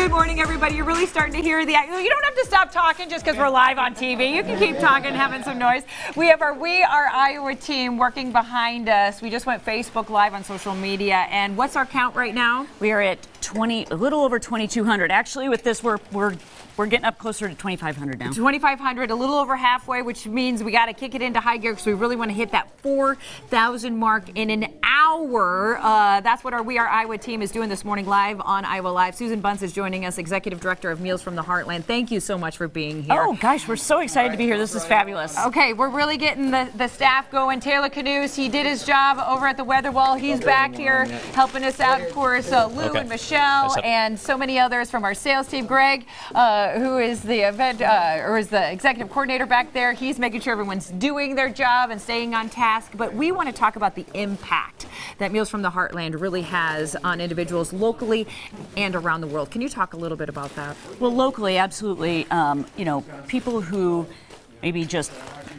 Good morning, everybody. You're really starting to hear the... You don't have to stop talking just because we're live on TV. You can keep talking, having some noise. We have our We Are Iowa team working behind us. We just went Facebook Live on social media. And what's our count right now? We are at a little over 2,200. Actually, with this, we're getting up closer to 2,500 now. 2,500, a little over halfway, which means we got to kick it into high gear because we really want to hit that 4,000 mark in an hour. That's what our We Are Iowa team is doing this morning live on Iowa Live. Susan Bunce is joining us, Executive Director of Meals from the Heartland. Thank you so much for being here. Oh, gosh, we're so excited to be here. This is fabulous. Okay, we're really getting the staff going. Taylor Canoes, he did his job over at the weather wall. He's back here helping us out. Of course, Lou and Michelle and so many others from our sales team. Greg, who is the event or is the executive coordinator back there. He's making sure everyone's doing their job and staying on task. But we want to talk about the impact that Meals from the Heartland really has on individuals locally and around the world. Can you talk a little bit about that? Well, locally, absolutely. You know, people who maybe just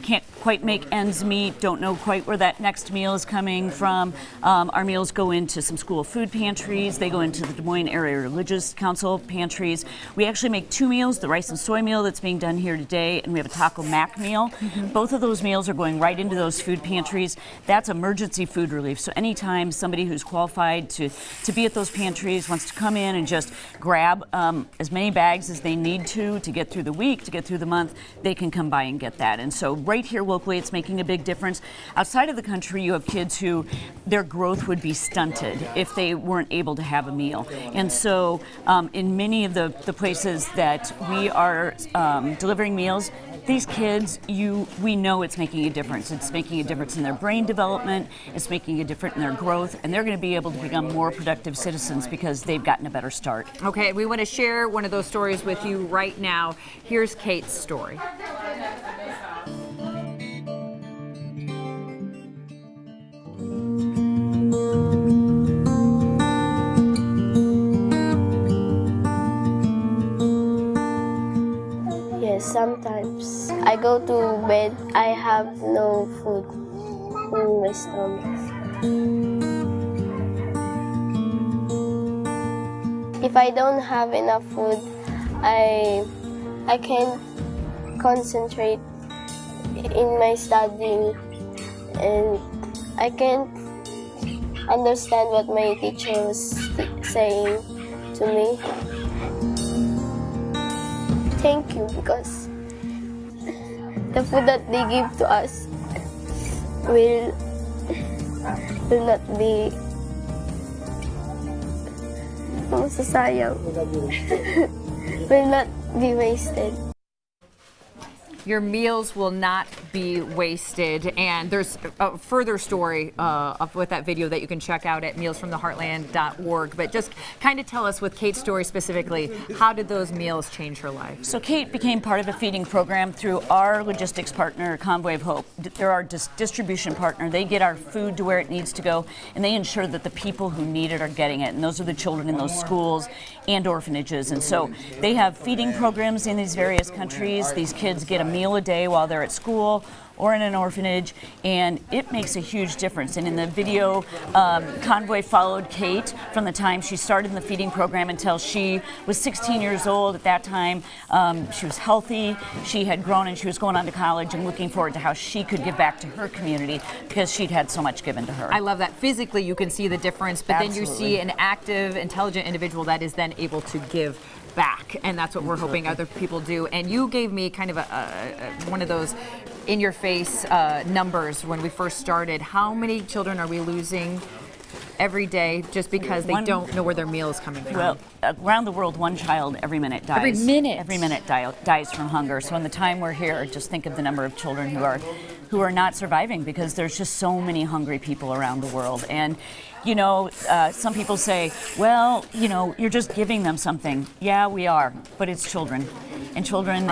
can't quite make ends meet, don't know quite where that next meal is coming from. Our meals go into some school food pantries. They go into the Des Moines Area Religious Council pantries. We actually make two meals, the rice and soy meal that's being done here today, and we have a taco mac meal. Both of those meals are going right into those food pantries. That's emergency food relief. So anytime somebody who's qualified to be at those pantries wants to come in and just grab as many bags as they need to get through the week, to get through the month, they can come by and get that. And so right here locally, it's making a big difference. Outside of the country, you have kids who their growth would be stunted if they weren't able to have a meal. And so in many of the places that we are delivering meals, these kids, we know it's making a difference. It's making a difference in their brain development, it's making a difference in their growth, and they're going to be able to become more productive citizens because they've gotten a better start. Okay, we want to share one of those stories with you right now. Here's Kate's story. Sometimes I go to bed, I have no food in my stomach. If I don't have enough food, I can't concentrate in my studying, and I can't understand what my teacher was saying to me. Thank you, because the food that they give to us will not be masasayang. Will not be wasted. Your meals will not be wasted, and there's a further story with that video that you can check out at mealsfromtheheartland.org. But just kind of tell us, with Kate's story specifically, how did those meals change her life? So Kate became part of a feeding program through our logistics partner, Convoy of Hope. They're our distribution partner. They get our food to where it needs to go, and they ensure that the people who need it are getting it. And those are the children in those schools and orphanages. And so they have feeding programs in these various countries. These kids get a meal a day while they're at school or in an orphanage, and it makes a huge difference. And in the video, Convoy followed Kate from the time she started in the feeding program until she was 16 years old. At that time, she was healthy, she had grown, and she was going on to college and looking forward to how she could give back to her community because she'd had so much given to her. I love that. Physically, you can see the difference, but then you see an active, intelligent individual that is then able to give back, and that's what we're hoping other people do. And you gave me kind of one of those in-your-face numbers when we first started. How many children are we losing every day just because they don't know where their meal is coming from? Well, around the world, one child every minute dies. Every minute? Every minute dies from hunger. So in the time we're here, just think of the number of children who are not surviving because there's just so many hungry people around the world. And you know, some people say, well, you know, you're just giving them something. Yeah, we are, but it's children. And children,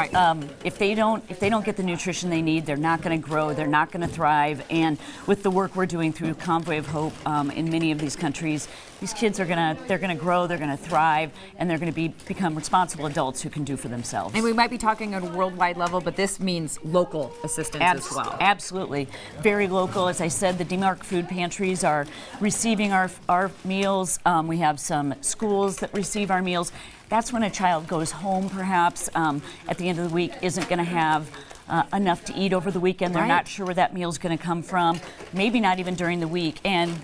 if they don't get the nutrition they need, they're not going to grow, they're not going to thrive. And with the work we're doing through Convoy of Hope in many of these countries, these kids are gonna grow, they're gonna thrive, and they're gonna become responsible adults who can do for themselves. And we might be talking on a worldwide level, but this means local assistance as well. Absolutely, very local. As I said, the DMARC food pantries are receiving our meals. We have some schools that receive our meals. that's when a child goes home perhaps at the end of the week, isn't going to have enough to eat over the weekend. They're not sure where that meal's going to come from, maybe not even during the week. And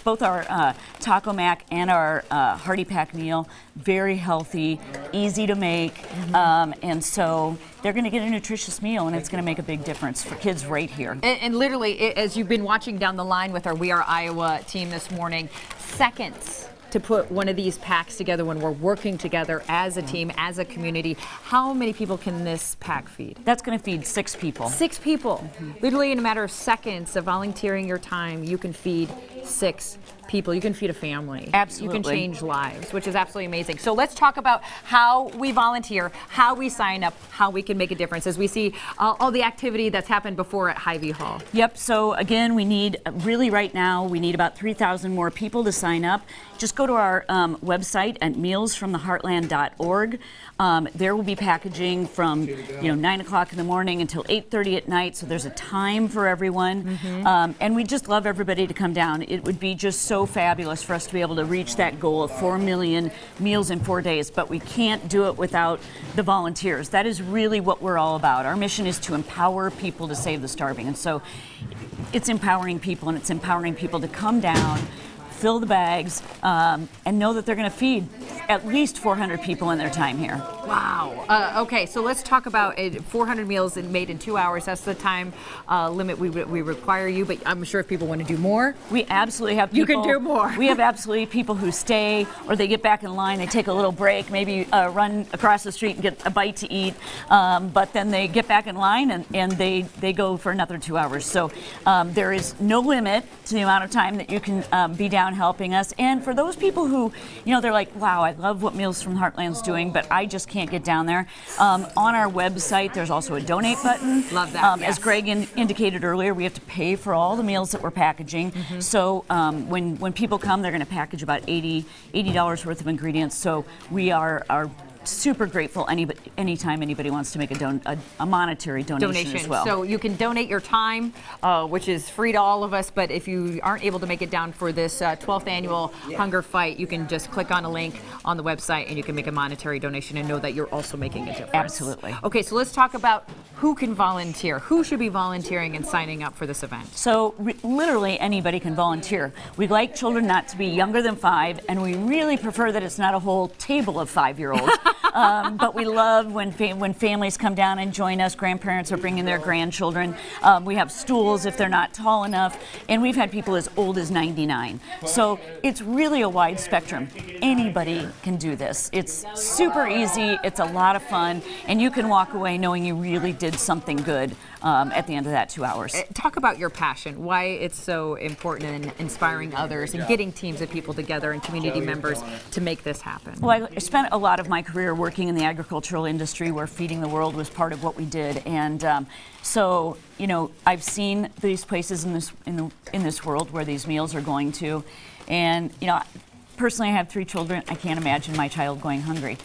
both our Taco Mac and our Hearty Pack meal, very healthy, easy to make, and so they're going to get a nutritious meal, and it's going to make a big difference for kids right here. And literally, as you've been watching down the line with our We Are Iowa team this morning, seconds to put one of these packs together when we're working together as a team, as a community. How many people can this pack feed? That's going to feed 6 people. 6 people. Literally in a matter of seconds of volunteering your time, you can feed 6 people. You can feed a family. Absolutely. You can change lives, which is absolutely amazing. So let's talk about how we volunteer, how we sign up, how we can make a difference as we see all the activity that's happened before at Hy-Vee Hall. Yep, so again, we need, really right now, we need about 3,000 more people to sign up. Just go to our website at mealsfromtheheartland.org. There will be packaging from 9 o'clock in the morning until 8:30 at night, so there's a time for everyone. And we just love everybody to come down. It would be just so fabulous for us to be able to reach that goal of 4 million meals in 4 days, but we can't do it without the volunteers. That is really what we're all about. Our mission is to empower people to save the starving, and so it's empowering people, and it's empowering people to come down, fill the bags, and know that they're going to feed at least 400 people in their time here. Wow. Okay, so let's talk about 400 meals made in 2 hours. That's the time limit we require you, but I'm sure if people want to do more. We absolutely have people. You can do more. We have absolutely people who stay, or they get back in line, they take a little break, maybe run across the street and get a bite to eat, but then they get back in line and they go for another 2 hours. So there is no limit to the amount of time that you can be down helping us. And for those people who, they're like, wow, I love what Meals from Heartland's doing, but I just can't get down there. On our website, there's also a donate button. Love that. Yes. As Greg indicated earlier, we have to pay for all the meals that we're packaging. So when people come, they're going to package about $80 worth of ingredients. So we are super grateful anytime anybody wants to make a monetary donation as well. So you can donate your time, which is free to all of us, but if you aren't able to make it down for this 12th annual Hunger Fight, you can just click on a link on the website and you can make a monetary donation and know that you're also making a difference. Absolutely. Okay, so let's talk about who can volunteer. Who should be volunteering and signing up for this event? So literally anybody can volunteer. We'd like children not to be younger than 5, and we really prefer that it's not a whole table of 5-year-olds. But we love when families come down and join us. Grandparents are bringing their grandchildren. We have stools if they're not tall enough, and we've had people as old as 99. So it's really a wide spectrum. Anybody can do this. It's super easy, it's a lot of fun, and you can walk away knowing you really did something good at the end of that 2 hours. Talk about your passion, why it's so important in inspiring others and getting teams of people together and community members to make this happen. Well, I spent a lot of my career working in the agricultural industry where feeding the world was part of what we did, and so I've seen these places in this world where these meals are going to, and personally, I have 3 children. I can't imagine my child going hungry.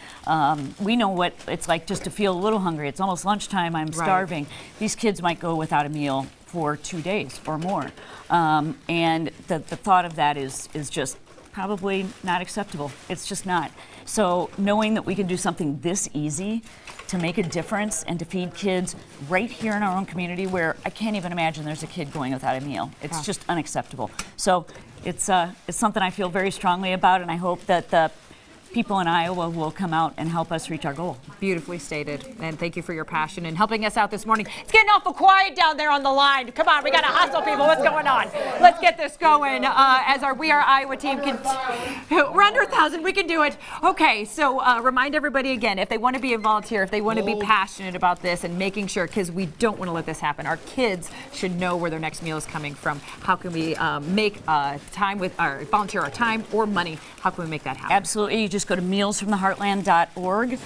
We know what it's like just to feel a little hungry. It's almost lunchtime. I'm starving. Right. These kids might go without a meal for 2 days or more, and the thought of that is just probably not acceptable. It's just not. So knowing that we can do something this easy to make a difference and to feed kids right here in our own community, where I can't even imagine there's a kid going without a meal. It's just unacceptable. So it's something I feel very strongly about, and I hope that the people in Iowa will come out and help us reach our goal. Beautifully stated, and thank you for your passion and helping us out this morning. It's getting awful quiet down there on the line. Come on, we got to hustle, people. What's going on? Let's get this going as our We Are Iowa team can. We're under 1,000. We can do it. Okay, so remind everybody again, if they want to be a volunteer, if they want to be passionate about this and making sure, because we don't want to let this happen. Our kids should know where their next meal is coming from. How can we make time with our volunteer our time or money? How can we make that happen? Absolutely. You just go to mealsfromtheheartland.org.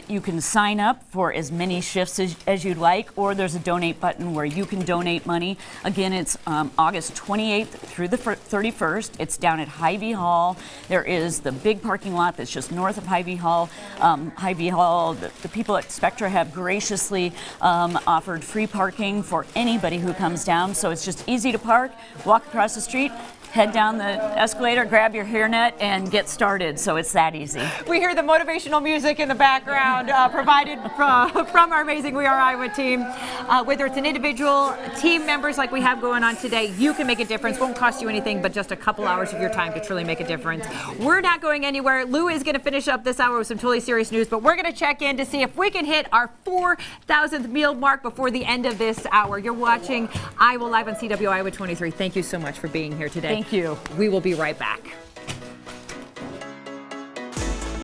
You can sign up for as many shifts as you'd like, or there's a donate button where you can donate money. Again, it's August 28th through the 31st. It's down at Hy-Vee Hall. There is the big parking lot that's just north of Hy-Vee Hall. Hy-Vee Hall, the people at Spectra have graciously offered free parking for anybody who comes down, so it's just easy to park, walk across the street, head down the escalator, grab your hairnet, and get started. So it's that easy. We hear the motivational music in the background provided from our amazing We Are Iowa team. Whether it's an individual, team members like we have going on today, you can make a difference. Won't cost you anything but just a couple hours of your time to truly make a difference. We're not going anywhere. Lou is going to finish up this hour with some totally serious news, but we're going to check in to see if we can hit our 4,000th meal mark before the end of this hour. You're watching Iowa Live on CW Iowa 23. Thank you so much for being here today. Thank you. We will be right back.